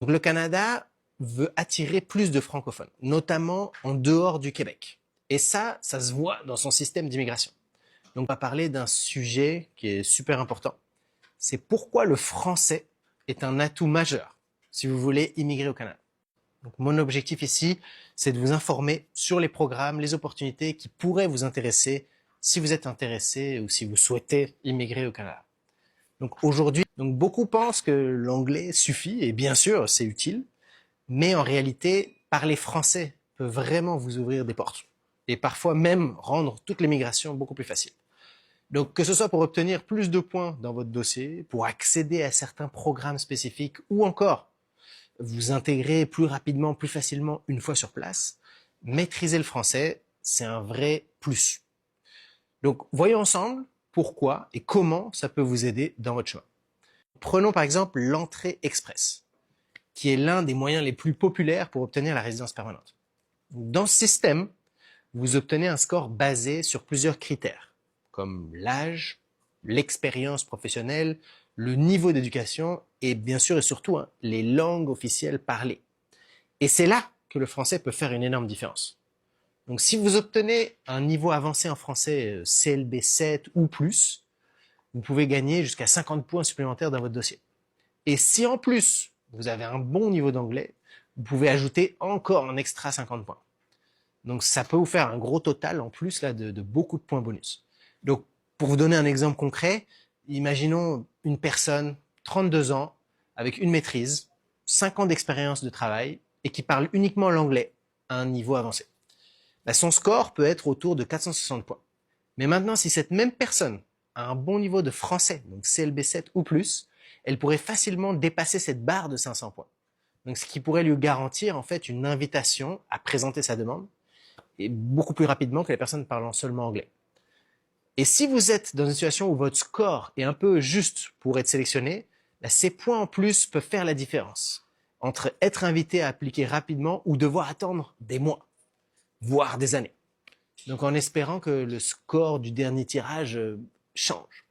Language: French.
Donc, le Canada veut attirer plus de francophones, notamment en dehors du Québec. Et ça se voit dans son système d'immigration. Donc, on va parler d'un sujet qui est super important. C'est pourquoi le français est un atout majeur si vous voulez immigrer au Canada. Donc, mon objectif ici, c'est de vous informer sur les programmes, les opportunités qui pourraient vous intéresser si vous êtes intéressé ou si vous souhaitez immigrer au Canada. Donc aujourd'hui, beaucoup pensent que l'anglais suffit, et bien sûr, c'est utile, mais en réalité, parler français peut vraiment vous ouvrir des portes, et parfois même rendre toute l'immigration beaucoup plus facile. Donc que ce soit pour obtenir plus de points dans votre dossier, pour accéder à certains programmes spécifiques, ou encore vous intégrer plus rapidement, plus facilement une fois sur place, maîtriser le français, c'est un vrai plus. Donc voyons ensemble pourquoi et comment ça peut vous aider dans votre choix. Prenons par exemple l'entrée express, qui est l'un des moyens les plus populaires pour obtenir la résidence permanente. Dans ce système, vous obtenez un score basé sur plusieurs critères, comme l'âge, l'expérience professionnelle, le niveau d'éducation et bien sûr et surtout les langues officielles parlées. Et c'est là que le français peut faire une énorme différence. Donc si vous obtenez un niveau avancé en français CLB 7 ou plus, vous pouvez gagner jusqu'à 50 points supplémentaires dans votre dossier. Et si en plus vous avez un bon niveau d'anglais, vous pouvez ajouter encore un extra 50 points. Donc ça peut vous faire un gros total en plus là, de beaucoup de points bonus. Donc pour vous donner un exemple concret, imaginons une personne, 32 ans, avec une maîtrise, 5 ans d'expérience de travail et qui parle uniquement l'anglais à un niveau avancé. Son score peut être autour de 460 points. Mais maintenant, si cette même personne a un bon niveau de français, donc CLB 7 ou plus, elle pourrait facilement dépasser cette barre de 500 points. Donc, ce qui pourrait lui garantir en fait une invitation à présenter sa demande et beaucoup plus rapidement que les personnes parlant seulement anglais. Et si vous êtes dans une situation où votre score est un peu juste pour être sélectionné, ces points en plus peuvent faire la différence entre être invité à appliquer rapidement ou devoir attendre des mois, voire des années. Donc en espérant que le score du dernier tirage change.